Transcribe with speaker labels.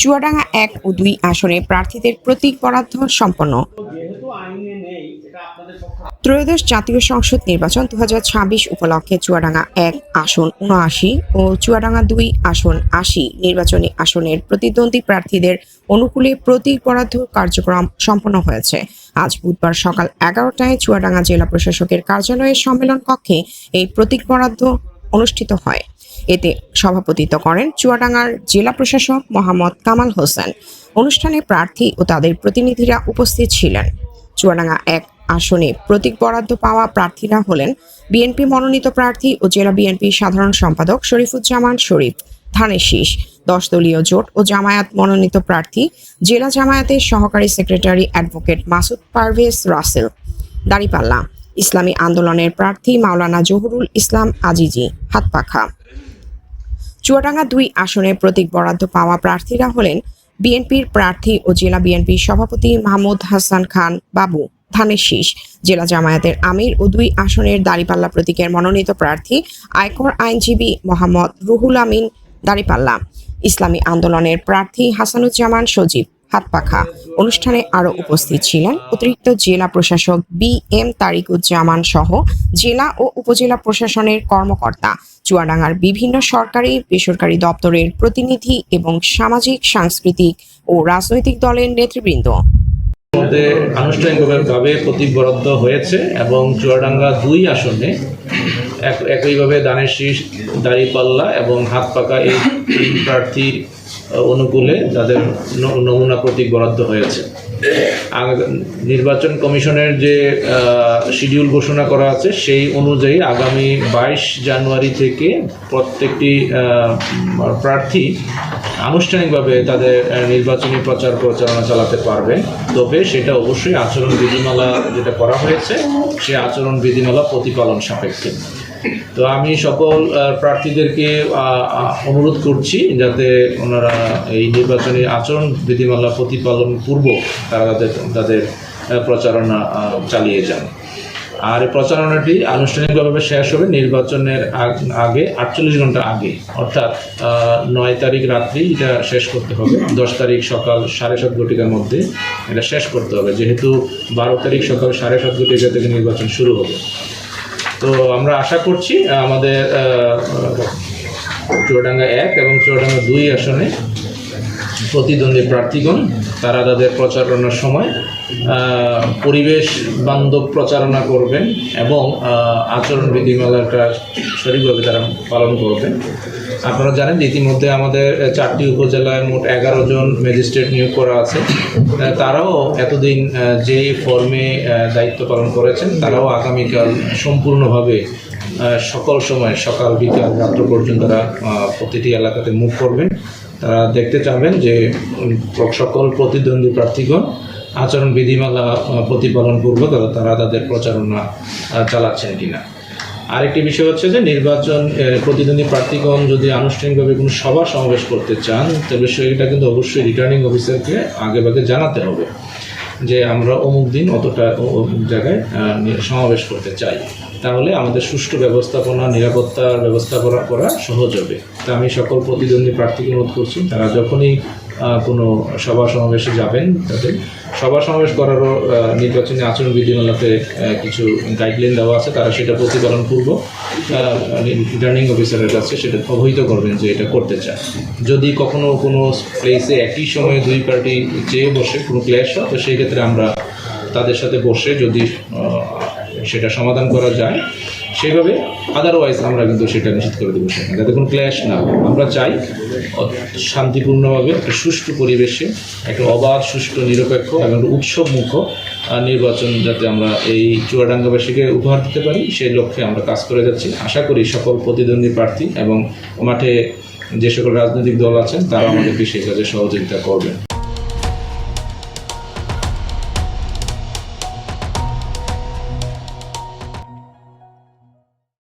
Speaker 1: চুয়াডাঙ্গা ১ ও ২ আসনে প্রার্থীদের প্রতীক বরাদ্দ সম্পন্ন। ত্রয়োদশ জাতীয় সংসদ নির্বাচন 2026 উপলক্ষে চুয়াডাঙ্গা ১ আসন ৭৯ ও চুয়াডাঙ্গা ২ আসন ৮০ নির্বাচনী আসনের প্রতিদ্বন্দ্বী প্রার্থীদের অনুকূলে প্রতীক বরাদ্দ কার্যক্রম সম্পন্ন হয়েছে। আজ বুধবার সকাল 11টায় চুয়াডাঙ্গা জেলা প্রশাসকের কার্যালয়ের সম্মেলন কক্ষে এই প্রতীক বরাদ্দ অনুষ্ঠিত হয়। এতে সভাপতিত্ব করেন চুয়াডাঙ্গার জেলা প্রশাসক মোহাম্মদ কামাল হোসেন। অনুষ্ঠানে প্রার্থী ও তাদের প্রতিনিধিরা উপস্থিত ছিলেন। চুয়াডাঙ্গা ১ আসনে প্রতীক বরাদ্দ পাওয়া প্রার্থীরা হলেন বিএনপি মনোনীত প্রার্থী ও জেলা বিএনপি সাধারণ সম্পাদক শরীফুজ্জামান শরীফ ধানের শীষ, 10 দলীয় জোট ও জামায়াত মনোনীত প্রার্থী জেলা জামায়াতের সহকারী সেক্রেটারি অ্যাডভোকেট মাসুদ পারভেজ রাসেল, দাঁড়িপাল্লা ইসলামী আন্দোলনের প্রার্থী মাওলানা জহুরুল ইসলাম আজিজি, হাতপাখা। চুয়াডাঙ্গা ২ আসনে প্রতীক বরাদ্দ পাওয়া প্রার্থীরা হলেন বিএনপির প্রার্থী ও জেলা বিএনপির সভাপতি মাহমুদ হাসান খান বাবু, ধানের শীষ, জেলা জামায়াতের আমির ও ২ আসনের দাঁড়িপাল্লা প্রতীকের মনোনীত প্রার্থী আয়কর আইনজীবী মোহাম্মদ রুহুল আমিন, দাঁড়িপাল্লা ইসলামী আন্দোলনের প্রার্থী হাসানুজ্জামান সজীব, হাতপাখা। অনুষ্ঠানে আরও উপস্থিত ছিলেন অতিরিক্ত জেলা প্রশাসক BM তারিকুজ্জামান সহ জেলা ও উপজেলা প্রশাসনের কর্মকর্তা, চুয়াডাঙ্গার বিভিন্ন সরকারি বেসরকারি দপ্তরের প্রতিনিধি এবং সামাজিক, সাংস্কৃতিক ও রাজনৈতিক দলের নেতৃবৃন্দ।
Speaker 2: আনুষ্ঠানিকভাবে প্রতীক বরাদ্দ হয়েছে এবং চুয়াডাঙ্গা ২ আসনে একইভাবে ধানের শীষ, দাঁড়িপাল্লা এবং হাতপাখা এই প্রার্থীর অনুকূলে তাদের নমুনা প্রতীক বরাদ্দ হয়েছে। নির্বাচন কমিশনের যে শিডিউল ঘোষণা করা আছে সেই অনুযায়ী আগামী 22 জানুয়ারি থেকে প্রত্যেকটি প্রার্থী আনুষ্ঠানিকভাবে তাদের নির্বাচনী প্রচারণা চালাতে পারবে। তবে সেটা অবশ্যই আচরণ বিধিমালা যেটা করা হয়েছে সেই আচরণ বিধিমালা প্রতিপালন সাপেক্ষে। তো আমি সকল প্রার্থীদেরকে অনুরোধ করছি যাতে ওনারা এই নির্বাচনী আচরণ বিধিমালা প্রতিপালন পূর্বক তারা তাদের প্রচারণা চালিয়ে যান। আর এই প্রচারণাটি আনুষ্ঠানিকভাবে শেষ হবে নির্বাচনের আগে 48 ঘন্টা আগে, অর্থাৎ 9 তারিখ রাত্রি এটা শেষ করতে হবে। 10 তারিখ সকাল 7:30 ঘটিকার মধ্যে এটা শেষ করতে হবে, যেহেতু 12 তারিখ সকাল 7:30 ঘটিকা থেকে নির্বাচন শুরু হবে। তো আমরা আশা করছি আমাদের চুয়াডাঙ্গা ১ এবং চুয়াডাঙ্গা ২ আসনে প্রতিদ্বন্দ্বী প্রার্থীগণ তারা তাদের প্রচারণার সময় পরিবেশ বান্ধব প্রচারণা করবেন এবং আচরণ বিধিমালাটা সঠিকভাবে তারা পালন করবেন। আপনারা জানেন যে ইতিমধ্যে আমাদের 4টি উপজেলায় মোট 11 জন ম্যাজিস্ট্রেট নিয়োগ করা আছে। তারাও এতদিন যে ফর্মে দায়িত্ব পালন করেছেন তারাও আগামীকাল সম্পূর্ণভাবে সকল সময় সকাল বিকাল রাত্র পর্যন্ত তারা প্রতিটি এলাকাতে মুভ করবেন। তারা দেখতে চাবেন যে সকল প্রতিদ্বন্দ্বী প্রার্থীগণ আচরণ বিধিমালা প্রতিপালন পূর্বক তারা তাদের প্রচারণা চালাচ্ছেন কিনা। আরেকটি বিষয় হচ্ছে যে নির্বাচন প্রতিদ্বন্দ্বী প্রার্থীগণ যদি আনুষ্ঠানিকভাবে কোনো সভা সমাবেশ করতে চান তবে সেটা কিন্তু অবশ্যই রিটার্নিং অফিসারকে আগেভাগে জানাতে হবে যে আমরা অমুক দিন অতটা অমুক জায়গায় সমাবেশ করতে চাই। তাহলে আমাদের সুষ্ঠু ব্যবস্থাপনা, নিরাপত্তার ব্যবস্থা করা সহজ হবে। তা আমি সকল প্রতিদ্বন্দ্বী প্রার্থীকে অনুরোধ করছি তারা যখনই কোনো সভা সমাবেশে যাবেন তাদের সভা সমাবেশ করারও নির্বাচনী আচরণ বিধিমালাতে কিছু গাইডলাইন দেওয়া আছে, তারা সেটা প্রতিপালন পূর্বক রিটার্নিং অফিসারের কাছে সেটা অবহিত করবেন যে এটা করতে চায়। যদি কখনো কোনো প্লেসে একই সময়ে 2 পার্টি চেয়ে বসে কোনো ক্ল্যাশ হয় তো সেই ক্ষেত্রে আমরা তাদের সাথে বসে যদি সেটা সমাধান করা যায় সেভাবে, আদারওয়াইজ আমরা কিন্তু সেটা নিশ্চিত করে দেবো সেখানে যাতে কোনো ক্ল্যাশ না হয়। আমরা চাই শান্তিপূর্ণভাবে একটা সুষ্ঠু পরিবেশে একটা অবাধ, সুষ্ঠু, নিরপেক্ষ এবং উৎসবমুখ নির্বাচন যাতে আমরা এই চুয়াডাঙ্গাবাসীকে উপহার দিতে পারি সেই লক্ষ্যে আমরা কাজ করে যাচ্ছি। আশা করি সকল প্রতিদ্বন্দ্বী প্রার্থী এবং মাঠে যে সকল রাজনৈতিক দল আছেন তারা আমাদেরকে সেই কাজে সহযোগিতা করবেন।